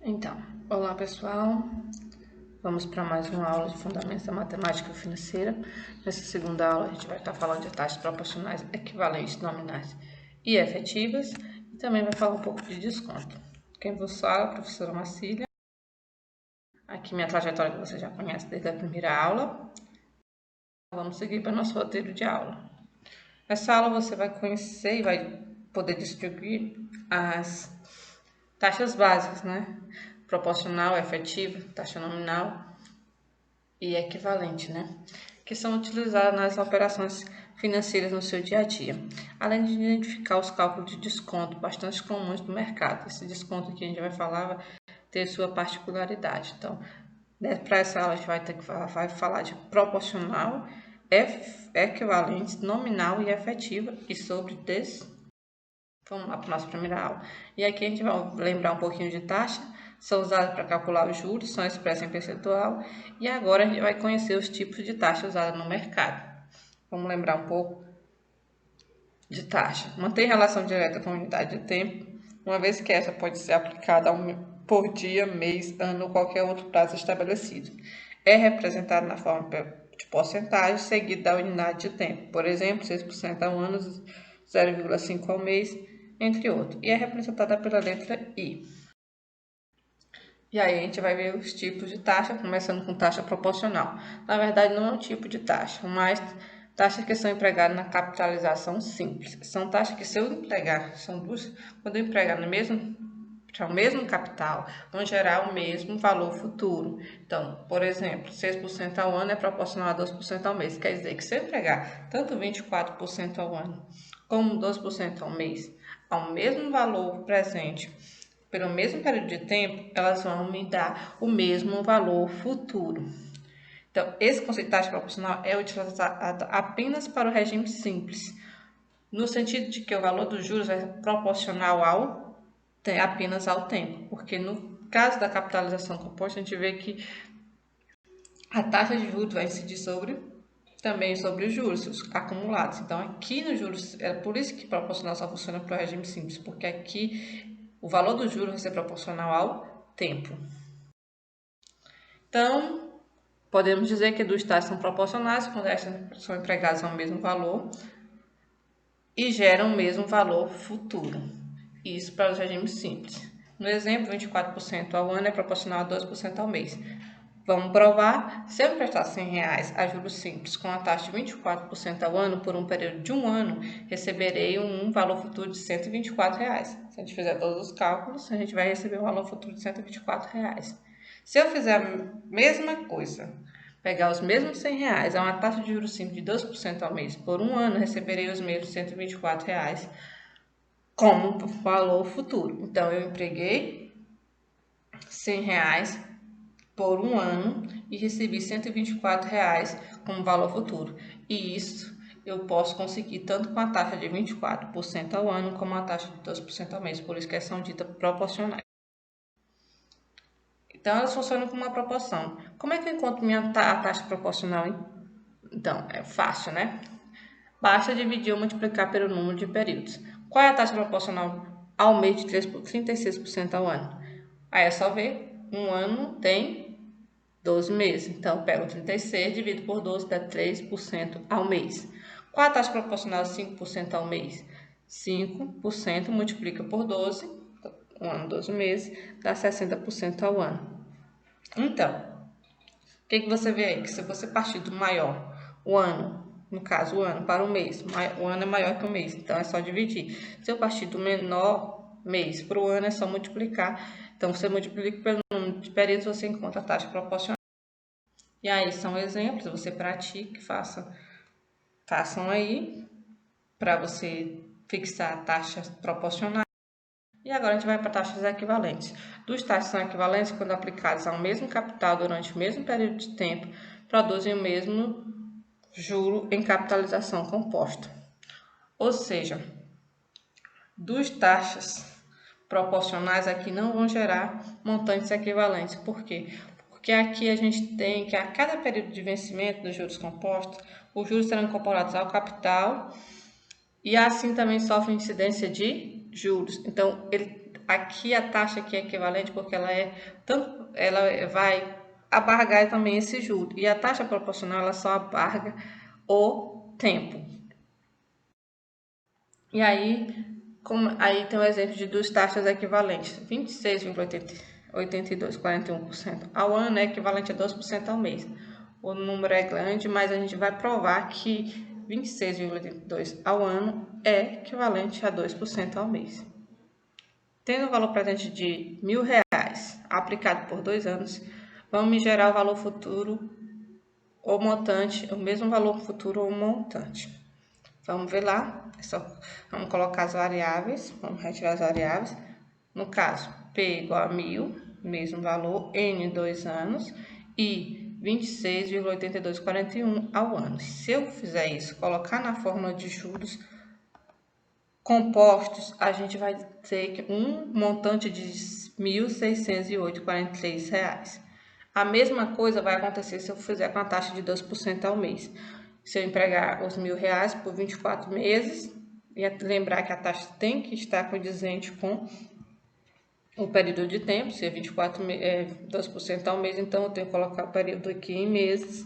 Então, olá pessoal, vamos para mais uma aula de Fundamentos da Matemática Financeira. Nessa segunda aula a gente vai estar falando de taxas proporcionais, equivalentes, nominais e efetivas, e também vai falar um pouco de desconto. Quem vos fala é a professora Marcília. Aqui minha trajetória que você já conhece desde a primeira aula. Vamos seguir para o nosso roteiro de aula. Nessa aula você vai conhecer e vai poder distribuir as taxas básicas, né? Proporcional, efetiva, taxa nominal e equivalente, né? Que são utilizadas nas operações financeiras no seu dia a dia. Além de identificar os cálculos de desconto bastante comuns no mercado. Esse desconto que a gente vai falar vai ter sua particularidade. Então, para essa aula a gente vai falar de proporcional, equivalente, nominal e efetiva e sobre Vamos lá para a nossa primeira aula. E aqui a gente vai lembrar um pouquinho de taxa. São usadas para calcular os juros, são expressas em percentual. E agora a gente vai conhecer os tipos de taxa usada no mercado. Vamos lembrar um pouco de taxa. Mantém relação direta com a unidade de tempo, uma vez que essa pode ser aplicada por dia, mês, ano ou qualquer outro prazo estabelecido. É representada na forma de porcentagem seguida da unidade de tempo. Por exemplo, 6% ao ano, 0,5 ao mês, entre outros. E é representada pela letra I. E aí a gente vai ver os tipos de taxa, começando com taxa proporcional. Na verdade, não é um tipo de taxa, mas taxas que são empregadas na capitalização simples. São taxas que, se eu empregar, quando eu empregar no mesmo capital, vão gerar o mesmo valor futuro. Então, por exemplo, 6% ao ano é proporcional a 12% ao mês. Quer dizer que se eu empregar tanto 24% ao ano como 12% ao mês, ao mesmo valor presente, pelo mesmo período de tempo, elas vão me dar o mesmo valor futuro. Então, esse conceito de taxa proporcional é utilizado apenas para o regime simples, no sentido de que o valor dos juros é proporcional apenas ao tempo, porque no caso da capitalização composta, a gente vê que a taxa de juros vai incidir também sobre os juros acumulados. Então, aqui nos juros, é por isso que proporcional só funciona para o regime simples, porque aqui o valor do juro vai ser proporcional ao tempo. Então, podemos dizer que duas taxas são proporcionais quando estas são empregadas ao mesmo valor e geram o mesmo valor futuro. Isso para os regimes simples. No exemplo, 24% ao ano é proporcional a 12% ao mês. Vamos provar, se eu emprestar R$100 a juros simples com a taxa de 24% ao ano por um período de um ano, receberei um valor futuro de R$124. Se a gente fizer todos os cálculos, a gente vai receber um valor futuro de R$124. Se eu fizer a mesma coisa, pegar os mesmos R$100 a uma taxa de juros simples de 12% ao mês por um ano, receberei os mesmos R$124 como valor futuro. Então, eu empreguei R$100 por um ano e recebi R$124 como valor futuro. E isso eu posso conseguir tanto com a taxa de 24% ao ano como a taxa de 12% ao mês. Por isso que são ditas proporcionais. Então, elas funcionam como uma proporção. Como é que eu encontro a taxa proporcional? Então, é fácil, né? Basta dividir ou multiplicar pelo número de períodos. Qual é a taxa proporcional ao mês de 36% ao ano? Aí é só ver, um ano tem 12 meses. Então, eu pego 36, divido por 12, dá 3% ao mês. Qual a taxa proporcional a 5% ao mês? 5% multiplica por 12, um ano, 12 meses, dá 60% ao ano. Então, o que você vê aí? Que se você partir do maior, o ano, no caso o ano, para o mês, o ano é maior que o mês, então é só dividir. Se eu partir do menor mês para o ano, é só multiplicar. Então, você multiplica pelo número de períodos, você encontra a taxa proporcional. E aí são exemplos, você pratique, façam aí, para você fixar taxas proporcionais. E agora a gente vai para taxas equivalentes. Duas taxas são equivalentes quando aplicadas ao mesmo capital durante o mesmo período de tempo, produzem o mesmo juro em capitalização composta. Ou seja, duas taxas proporcionais aqui não vão gerar montantes equivalentes. Por quê? Porque aqui a gente tem que a cada período de vencimento dos juros compostos, os juros serão incorporados ao capital e assim também sofre incidência de juros. Então, aqui a taxa aqui é equivalente porque ela vai abargar também esse juro. E a taxa proporcional ela só abarga o tempo. E aí, aí tem o exemplo de duas taxas equivalentes. 26,8241% ao ano é equivalente a 2% ao mês. O número é grande, mas a gente vai provar que 26,82 ao ano é equivalente a 2% ao mês. Tendo o valor presente de R$1.000 aplicado por 2 anos, vamos gerar o valor futuro ou montante, o mesmo valor futuro ou montante. Vamos ver lá, vamos colocar as variáveis, vamos retirar as variáveis. No caso, P igual a 1.000, mesmo valor, N 2 anos e 26,8241 ao ano. Se eu fizer isso, colocar na fórmula de juros compostos, a gente vai ter um montante de R$1.608,43. A mesma coisa vai acontecer se eu fizer com a taxa de 2% ao mês. Se eu empregar os R$1.000 por 24 meses, e lembrar que a taxa tem que estar condizente com o período de tempo, se é 2% ao mês, então eu tenho que colocar o período aqui em meses.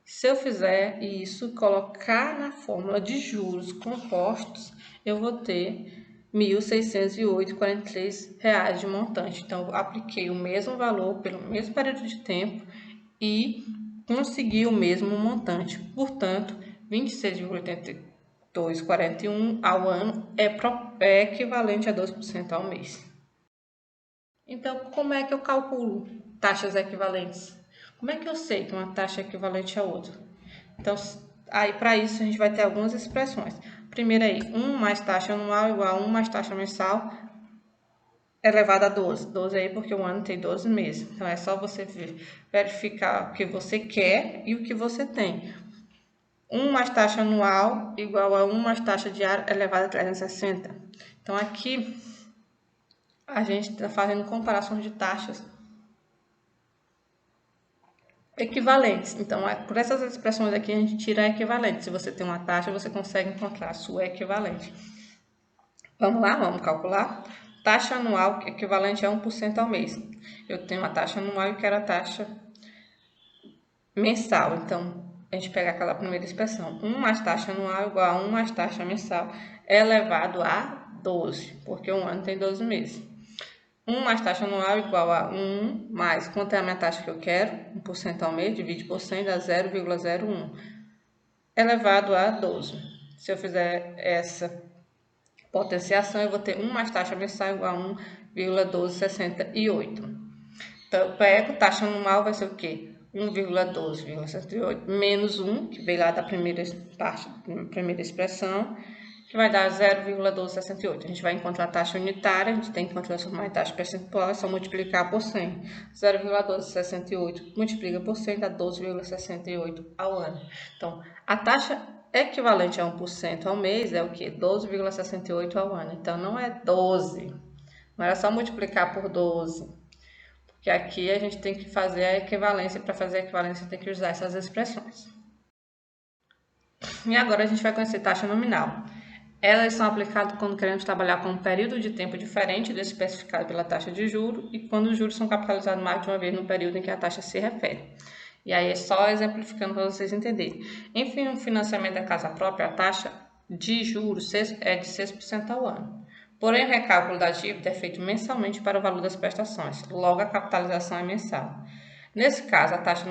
Se eu fizer isso, colocar na fórmula de juros compostos, eu vou ter R$1.608,43 de montante. Então, eu apliquei o mesmo valor pelo mesmo período de tempo e consegui o mesmo montante. Portanto, 26,8241 ao ano é equivalente a 2% ao mês. Então, como é que eu calculo taxas equivalentes? Como é que eu sei que uma taxa é equivalente a outra? Então, aí para isso a gente vai ter algumas expressões. Primeiro aí, 1 mais taxa anual igual a 1 mais taxa mensal elevado a 12. 12 aí porque o ano tem 12 meses. Então, é só você verificar o que você quer e o que você tem. 1 mais taxa anual igual a 1 mais taxa diária elevado a 360. Então, aqui a gente está fazendo comparações de taxas equivalentes. Então, por essas expressões aqui, a gente tira a equivalente. Se você tem uma taxa, você consegue encontrar a sua equivalente. Vamos lá, vamos calcular. Taxa anual equivalente a 1% ao mês. Eu tenho uma taxa anual e quero a taxa mensal. Então, a gente pega aquela primeira expressão. 1 mais taxa anual igual a 1 mais taxa mensal elevado a 12, porque um ano tem 12 meses. 1 mais taxa anual igual a 1 mais, quanto é a minha taxa que eu quero? 1% ao mês, divide por 100, dá 0,01, elevado a 12. Se eu fizer essa potenciação, eu vou ter 1 mais taxa mensal igual a 1,1268. Então, eu pego, taxa anual vai ser o quê? 1,1268 menos 1, que veio lá da primeira expressão, que vai dar 0,1268. A gente vai encontrar a taxa unitária, a gente tem que transformar em taxa percentual, é só multiplicar por 100. 0,1268 multiplica por 100, dá 12,68 ao ano. Então, a taxa equivalente a 1% ao mês é o quê? 12,68 ao ano. Então, não é 12, não era só multiplicar por 12. Porque aqui a gente tem que fazer a equivalência, para fazer a equivalência tem que usar essas expressões. E agora a gente vai conhecer taxa nominal. Elas são aplicadas quando queremos trabalhar com um período de tempo diferente do especificado pela taxa de juros e quando os juros são capitalizados mais de uma vez no período em que a taxa se refere. E aí é só exemplificando para vocês entenderem. Enfim, o financiamento da casa própria, a taxa de juros é de 6% ao ano. Porém, o recálculo da dívida é feito mensalmente para o valor das prestações, logo a capitalização é mensal. Nesse caso, a taxa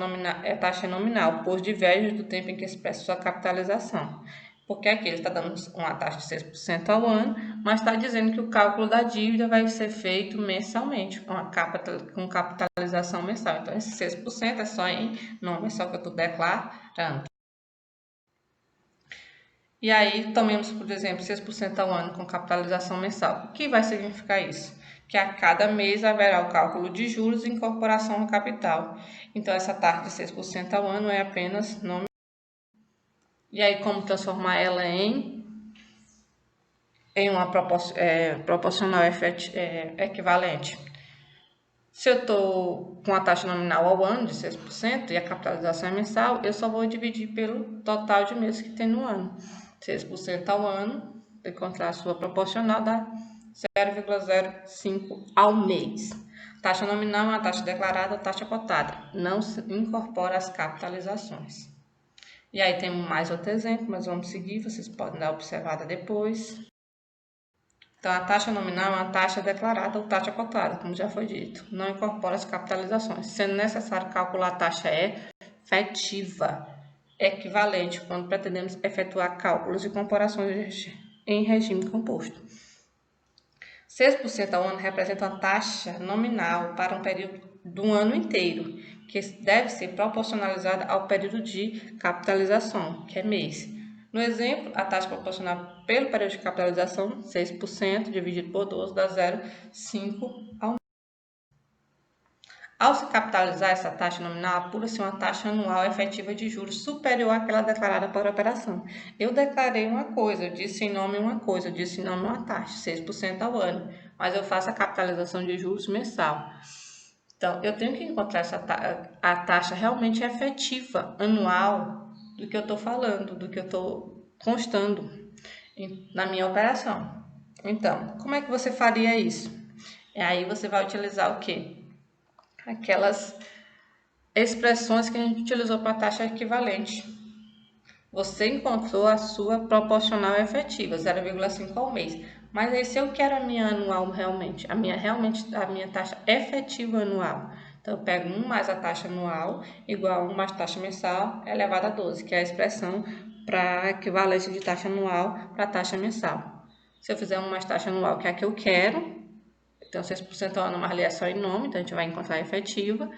nominal, pois diverge do tempo em que expressa sua capitalização. Porque aqui ele está dando uma taxa de 6% ao ano, mas está dizendo que o cálculo da dívida vai ser feito mensalmente, com capitalização mensal. Então, esse 6% é só em nome, é só que eu estou declarando. E aí, tomemos, por exemplo, 6% ao ano com capitalização mensal. O que vai significar isso? Que a cada mês haverá o cálculo de juros e incorporação ao capital. Então, essa taxa de 6% ao ano é apenas nome. E aí, como transformar ela em uma proporcional equivalente? Se eu estou com a taxa nominal ao ano de 6% e a capitalização é mensal, eu só vou dividir pelo total de meses que tem no ano. 6% ao ano, encontrar a sua proporcional, dá 0,05 ao mês. Taxa nominal é uma taxa declarada ou taxa cotada. Não se incorpora as capitalizações. E aí temos mais outro exemplo, mas vamos seguir, vocês podem dar observada depois. Então, a taxa nominal é uma taxa declarada ou taxa cotada, como já foi dito. Não incorpora as capitalizações, sendo necessário calcular a taxa efetiva, equivalente, quando pretendemos efetuar cálculos e comparações em regime composto. 6% ao ano representa uma taxa nominal para um período do ano inteiro, que deve ser proporcionalizada ao período de capitalização, que é mês. No exemplo, a taxa proporcional pelo período de capitalização, 6% dividido por 12, dá 0,5 ao mês. Ao se capitalizar, essa taxa nominal apura-se uma taxa anual efetiva de juros superior àquela declarada para a operação. Eu declarei uma coisa, eu disse em nome uma coisa, eu disse em nome uma taxa, 6% ao ano, mas eu faço a capitalização de juros mensal. Então, eu tenho que encontrar a taxa realmente efetiva anual do que eu estou falando, do que eu estou constando na minha operação. Então, como é que você faria isso? E aí você vai utilizar o quê? Aquelas expressões que a gente utilizou para a taxa equivalente. Você encontrou a sua proporcional efetiva, 0,5 ao mês. Mas aí se eu quero a minha anual realmente, a minha taxa efetiva anual. Então, eu pego 1 mais a taxa anual, igual a 1 mais taxa mensal, elevado a 12, que é a expressão para a equivalência de taxa anual para a taxa mensal. Se eu fizer 1 mais taxa anual, que é a que eu quero, então 6% ao ano, mas ali é só em nome, então a gente vai encontrar a efetiva.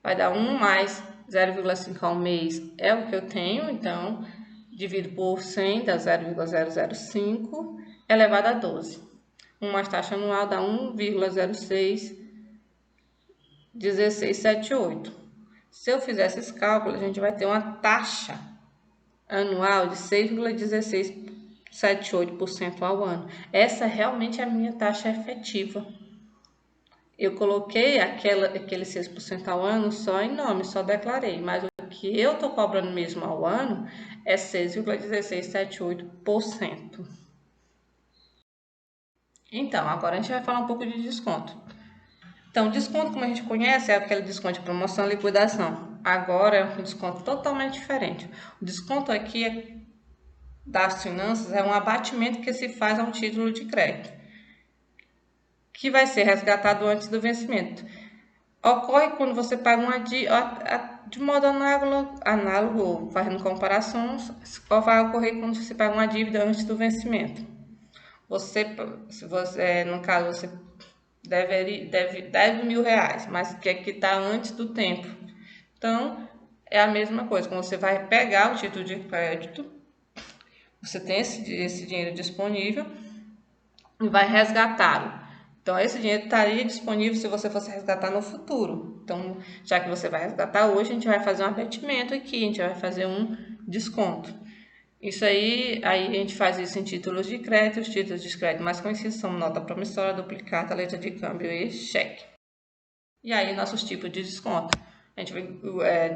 Vai dar 1 mais 0,5 ao mês, é o que eu tenho, então divido por 100, dá 0,005, elevado a 12. 1 mais taxa anual dá 1,061678. Se eu fizer esses cálculos, a gente vai ter uma taxa anual de 6,1678% ao ano. Essa realmente é a minha taxa efetiva. Eu coloquei aquele 6% ao ano só em nome, só declarei, mas o que eu estou cobrando mesmo ao ano é 6,1678%. Então, agora a gente vai falar um pouco de desconto. Então, desconto, como a gente conhece, é aquele desconto de promoção e liquidação. Agora é um desconto totalmente diferente. O desconto aqui das finanças é um abatimento que se faz ao título de crédito, que vai ser resgatado antes do vencimento. Ocorre quando você paga uma dívida, de modo análogo, fazendo comparações, vai ocorrer quando você paga uma dívida antes do vencimento. No caso, você deve R$10.000, mas quer quitar antes do tempo. Então, é a mesma coisa, quando você vai pegar o título de crédito, você tem esse dinheiro disponível e vai resgatá-lo. Então, esse dinheiro estaria disponível se você fosse resgatar no futuro. Então, já que você vai resgatar hoje, a gente vai fazer um abatimento aqui, a gente vai fazer um desconto. Isso aí a gente faz isso em títulos de crédito. Os títulos de crédito mais conhecidos são nota promissória, duplicata, letra de câmbio e cheque. E aí, nossos tipos de desconto. A gente vai,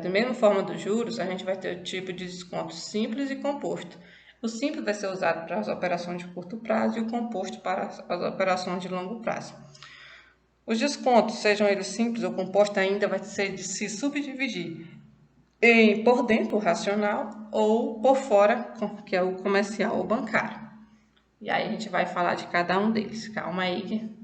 da mesma forma dos juros, a gente vai ter o tipo de desconto simples e composto. O simples vai ser usado para as operações de curto prazo e o composto para as operações de longo prazo. Os descontos, sejam eles simples ou compostos, ainda vai ser de se subdividir por dentro, o racional, ou por fora, que é o comercial ou bancário. E aí a gente vai falar de cada um deles. Calma aí.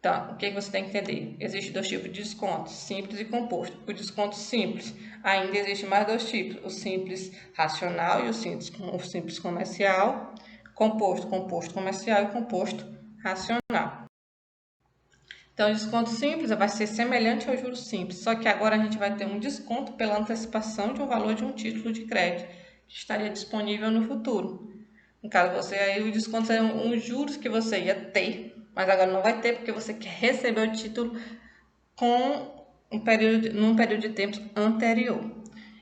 Então, o que você tem que entender? Existem dois tipos de desconto, simples e composto. O desconto simples, ainda existe mais dois tipos, o simples racional e o simples comercial, composto comercial e composto racional. Então, o desconto simples vai ser semelhante ao juros simples, só que agora a gente vai ter um desconto pela antecipação de um valor de um título de crédito que estaria disponível no futuro. No caso, o desconto é uns juros que você ia ter, mas agora não vai ter porque você quer receber o título num período de tempo anterior.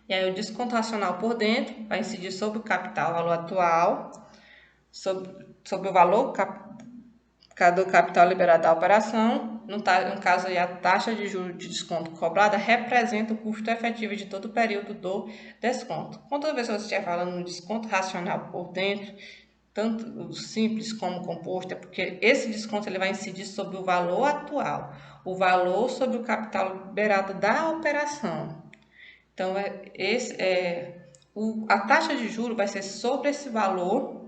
E aí o desconto racional por dentro vai incidir sobre o capital, o valor atual, sobre o valor do capital liberado da operação. No caso aí, a taxa de juros de desconto cobrada representa o custo efetivo de todo o período do desconto. Quando você estiver falando no desconto racional por dentro, tanto o simples como o composto, é porque esse desconto ele vai incidir sobre o valor atual, o valor sobre o capital liberado da operação. Então, a taxa de juros vai ser sobre esse valor.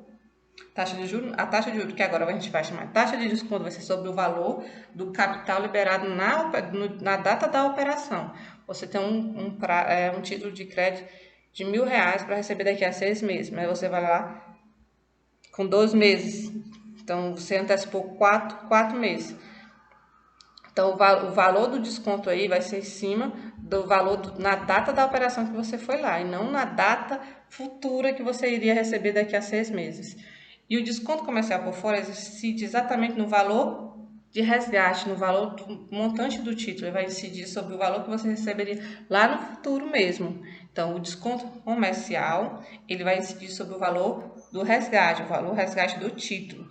A taxa de juros, que agora a gente vai chamar taxa de desconto, vai ser sobre o valor do capital liberado na data da operação. Você tem um título de crédito de R$1.000 para receber daqui a 6 meses, mas você vai lá com 12 meses. Então, você antecipou 4 meses. Então, o valor do desconto aí vai ser em cima do valor na data da operação que você foi lá, e não na data futura que você iria receber daqui a 6 meses. E o desconto comercial por fora incide exatamente no valor de resgate, no valor do montante do título. Ele vai incidir sobre o valor que você receberia lá no futuro mesmo. Então, o desconto comercial, ele vai incidir sobre o valor do resgate, o valor resgate do título.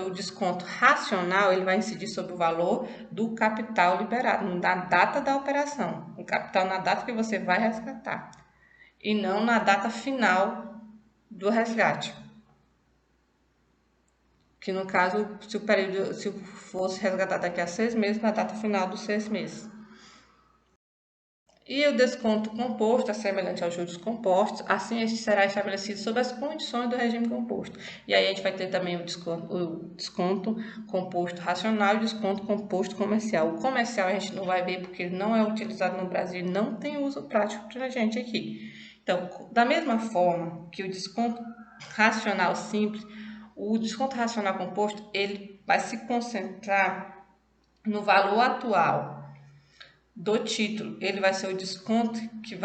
O desconto racional, ele vai incidir sobre o valor do capital liberado, na data da operação. O capital na data que você vai resgatar. E não na data final do resgate. Que no caso, se fosse resgatado daqui a 6 meses, na data final dos 6 meses. E o desconto composto é semelhante aos juros compostos, assim este será estabelecido sob as condições do regime composto. E aí a gente vai ter também o desconto composto racional e o desconto composto comercial. O comercial a gente não vai ver porque ele não é utilizado no Brasil e não tem uso prático para a gente aqui. Então, da mesma forma que o desconto racional simples, o desconto racional composto, ele vai se concentrar no valor atual do título. Ele vai ser o desconto que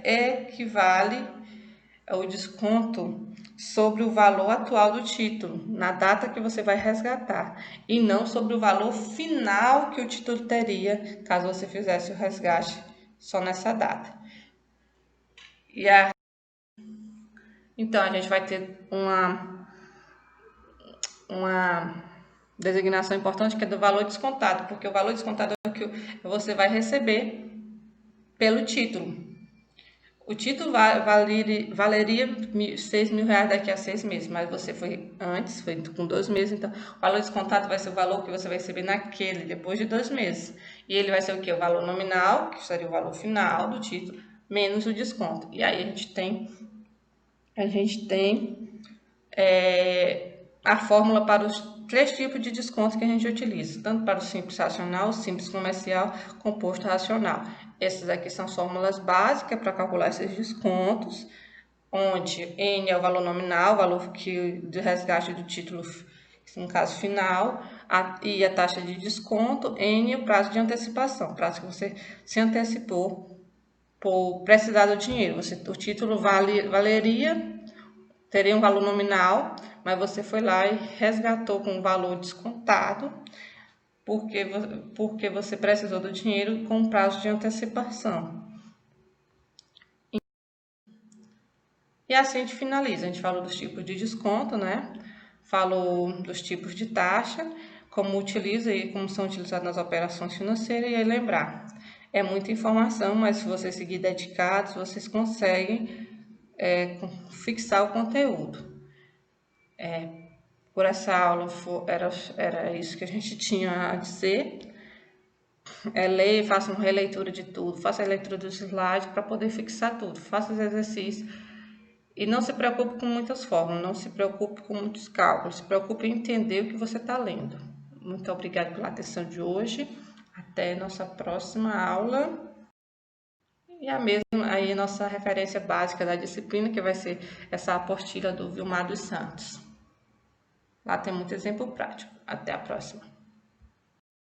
equivale ao desconto sobre o valor atual do título, na data que você vai resgatar, e não sobre o valor final que o título teria, caso você fizesse o resgate só nessa data. Então, a gente vai ter uma designação importante que é do valor descontado, porque o valor descontado é o que você vai receber pelo título. O título valeria R$6.000 daqui a 6 meses, mas você foi com 2 meses, então o valor descontado vai ser o valor que você vai receber depois de 2 meses. E ele vai ser o quê? O valor nominal, que seria o valor final do título, menos o desconto. E aí a gente tem a fórmula para os 3 tipos de desconto que a gente utiliza, tanto para o simples racional, simples comercial, composto racional. Essas aqui são as fórmulas básicas para calcular esses descontos, onde N é o valor nominal, o valor de resgate do título, no caso final, e a taxa de desconto, N é o prazo de antecipação, o prazo que você se antecipou por precisar do dinheiro. O título teria um valor nominal, mas você foi lá e resgatou com um valor descontado, porque você precisou do dinheiro com prazo de antecipação. E assim a gente finaliza. A gente falou dos tipos de desconto, né? Falou dos tipos de taxa, como utiliza e como são utilizados nas operações financeiras. E aí lembrar, é muita informação, mas se vocês seguirem dedicados, vocês conseguem fixar o conteúdo. Por essa aula era isso que a gente tinha a dizer. Leia, faça uma releitura de tudo, faça a leitura dos slides para poder fixar tudo, faça os exercícios e não se preocupe com muitas fórmulas, não se preocupe com muitos cálculos, se preocupe em entender o que você está lendo. Muito obrigada pela atenção de hoje, até nossa próxima aula. E a mesma aí nossa referência básica da disciplina, que vai ser essa apostila do Vilmar dos Santos. Lá tem muito exemplo prático. Até a próxima.